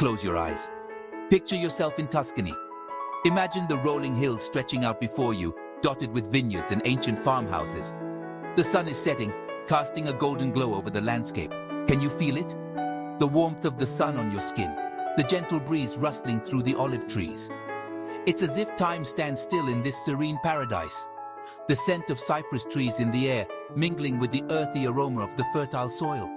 Close your eyes. Picture yourself in Tuscany. Imagine the rolling hills stretching out before you, dotted with vineyards and ancient farmhouses. The sun is setting, casting a golden glow over the landscape. Can you feel it? The warmth of the sun on your skin, the gentle breeze rustling through the olive trees. It's as if time stands still in this serene paradise. The scent of cypress trees in the air, mingling with the earthy aroma of the fertile soil.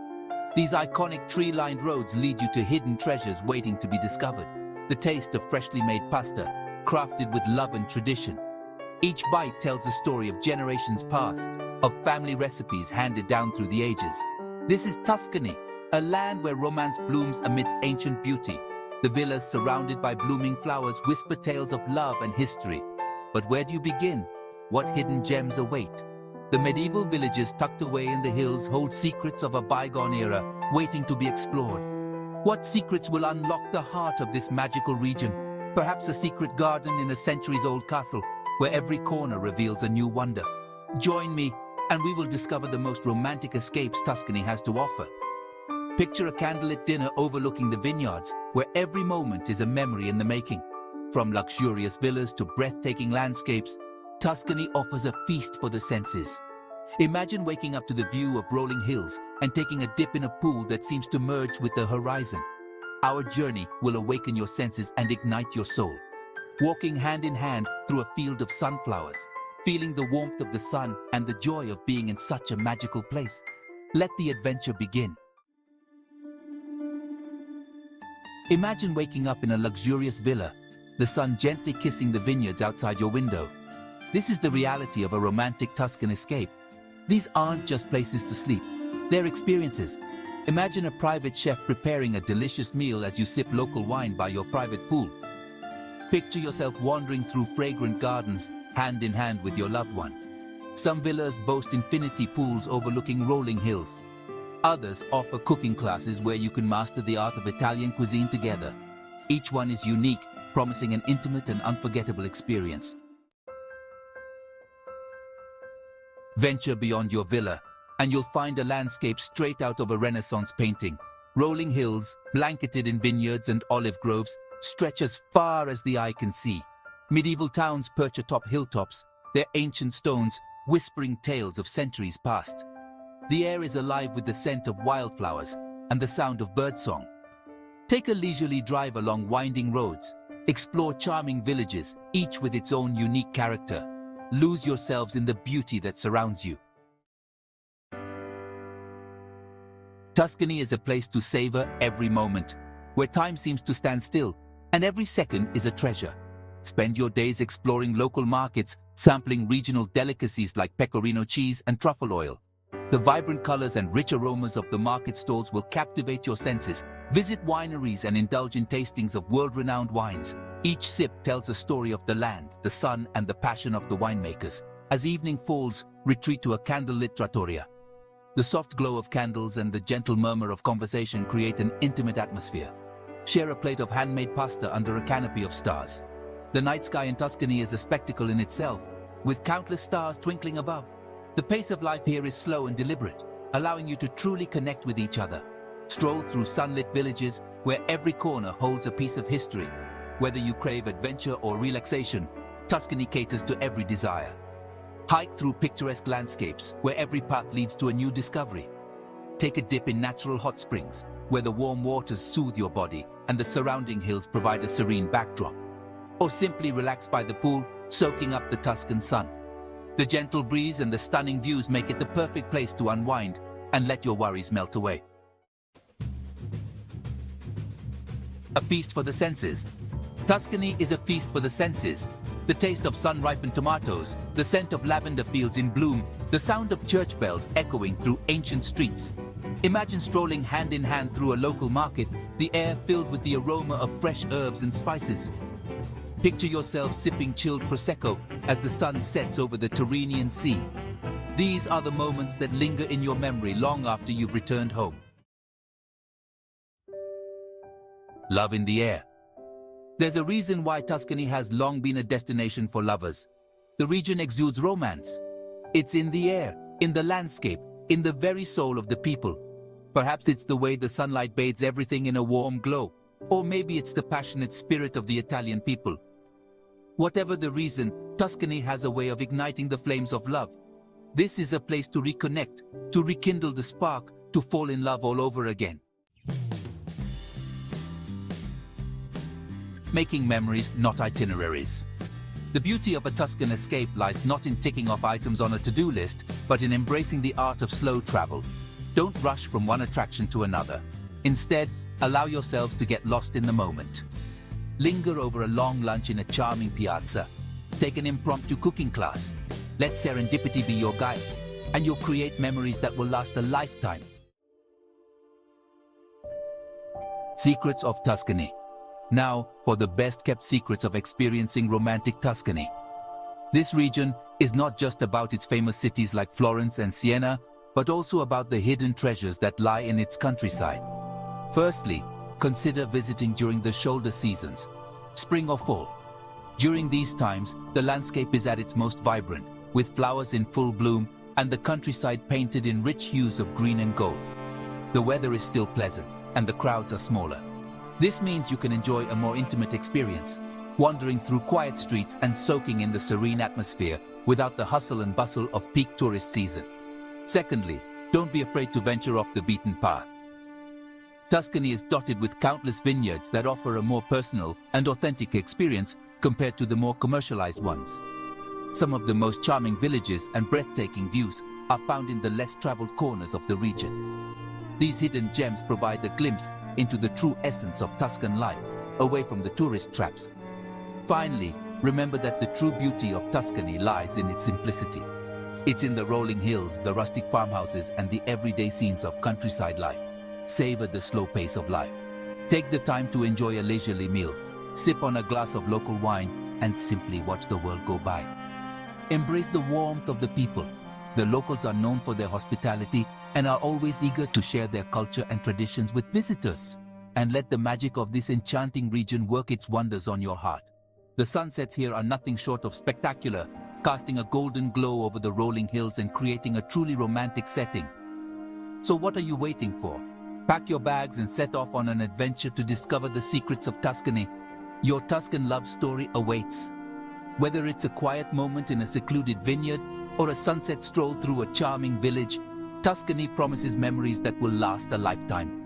These iconic tree-lined roads lead you to hidden treasures waiting to be discovered. The taste of freshly made pasta, crafted with love and tradition. Each bite tells a story of generations past, of family recipes handed down through the ages. This is Tuscany, a land where romance blooms amidst ancient beauty. The villas surrounded by blooming flowers whisper tales of love and history. But where do you begin? What hidden gems await? The medieval villages tucked away in the hills hold secrets of a bygone era, waiting to be explored. What secrets will unlock the heart of this magical region? Perhaps a secret garden in a centuries-old castle, where every corner reveals a new wonder. Join me, and we will discover the most romantic escapes Tuscany has to offer. Picture a candlelit dinner overlooking the vineyards, where every moment is a memory in the making. From luxurious villas to breathtaking landscapes, Tuscany offers a feast for the senses. Imagine waking up to the view of rolling hills and taking a dip in a pool that seems to merge with the horizon. Our journey will awaken your senses and ignite your soul. Walking hand in hand through a field of sunflowers, feeling the warmth of the sun and the joy of being in such a magical place. Let the adventure begin. Imagine waking up in a luxurious villa, the sun gently kissing the vineyards outside your window. This is the reality of a romantic Tuscan escape. These aren't just places to sleep, they're experiences. Imagine a private chef preparing a delicious meal as you sip local wine by your private pool. Picture yourself wandering through fragrant gardens, hand in hand with your loved one. Some villas boast infinity pools overlooking rolling hills. Others offer cooking classes where you can master the art of Italian cuisine together. Each one is unique, promising an intimate and unforgettable experience. Venture beyond your villa, and you'll find a landscape straight out of a Renaissance painting. Rolling hills, blanketed in vineyards and olive groves, stretch as far as the eye can see. Medieval towns perch atop hilltops, their ancient stones whispering tales of centuries past. The air is alive with the scent of wildflowers and the sound of birdsong. Take a leisurely drive along winding roads. Explore charming villages, each with its own unique character. Lose yourselves in the beauty that surrounds you. Tuscany is a place to savor every moment, where time seems to stand still, and every second is a treasure. Spend your days exploring local markets, sampling regional delicacies like pecorino cheese and truffle oil. The vibrant colors and rich aromas of the market stalls will captivate your senses. Visit wineries and indulge in tastings of world-renowned wines. Each sip tells a story of the land, the sun, and the passion of the winemakers. As evening falls, retreat to a candlelit trattoria. The soft glow of candles and the gentle murmur of conversation create an intimate atmosphere. Share a plate of handmade pasta under a canopy of stars. The night sky in Tuscany is a spectacle in itself, with countless stars twinkling above. The pace of life here is slow and deliberate, allowing you to truly connect with each other. Stroll through sunlit villages where every corner holds a piece of history. Whether you crave adventure or relaxation, Tuscany caters to every desire. Hike through picturesque landscapes where every path leads to a new discovery. Take a dip in natural hot springs where the warm waters soothe your body and the surrounding hills provide a serene backdrop. Or simply relax by the pool, soaking up the Tuscan sun. The gentle breeze and the stunning views make it the perfect place to unwind and let your worries melt away. A feast for the senses. Tuscany is a feast for the senses. The taste of sun-ripened tomatoes, the scent of lavender fields in bloom, the sound of church bells echoing through ancient streets. Imagine strolling hand in hand through a local market, the air filled with the aroma of fresh herbs and spices. Picture yourself sipping chilled Prosecco as the sun sets over the Tyrrhenian Sea. These are the moments that linger in your memory long after you've returned home. Love in the air. There's a reason why Tuscany has long been a destination for lovers. The region exudes romance. It's in the air, in the landscape, in the very soul of the people. Perhaps it's the way the sunlight bathes everything in a warm glow, Or maybe it's the passionate spirit of the Italian people. Whatever the reason, Tuscany has a way of igniting the flames of love. This is a place to reconnect, to rekindle the spark, to fall in love all over again. Making memories, not itineraries. The beauty of a Tuscan escape lies not in ticking off items on a to-do list, but in embracing the art of slow travel. Don't rush from one attraction to another. Instead, allow yourselves to get lost in the moment. Linger over a long lunch in a charming piazza. Take an impromptu cooking class. Let serendipity be your guide, and you'll create memories that will last a lifetime. Secrets of Tuscany. Now, for the best-kept secrets of experiencing romantic Tuscany. This region is not just about its famous cities like Florence and Siena, but also about the hidden treasures that lie in its countryside. Firstly, consider visiting during the shoulder seasons, spring or fall. During these times, the landscape is at its most vibrant, with flowers in full bloom and the countryside painted in rich hues of green and gold. The weather is still pleasant, and the crowds are smaller. This means you can enjoy a more intimate experience, wandering through quiet streets and soaking in the serene atmosphere without the hustle and bustle of peak tourist season. Secondly, don't be afraid to venture off the beaten path. Tuscany is dotted with countless vineyards that offer a more personal and authentic experience compared to the more commercialized ones. Some of the most charming villages and breathtaking views are found in the less traveled corners of the region. These hidden gems provide a glimpse into the true essence of Tuscan life, away from the tourist traps. Finally, remember that the true beauty of Tuscany lies in its simplicity. It's in the rolling hills, the rustic farmhouses, and the everyday scenes of countryside life. Savor the slow pace of life. Take the time to enjoy a leisurely meal, sip on a glass of local wine, and simply watch the world go by. Embrace the warmth of the people. The locals are known for their hospitality and are always eager to share their culture and traditions with visitors. And let the magic of this enchanting region work its wonders on your heart. The sunsets here are nothing short of spectacular, casting a golden glow over the rolling hills and creating a truly romantic setting. So what are you waiting for? Pack your bags and set off on an adventure to discover the secrets of Tuscany. Your Tuscan love story awaits. Whether it's a quiet moment in a secluded vineyard or a sunset stroll through a charming village, Tuscany promises memories that will last a lifetime.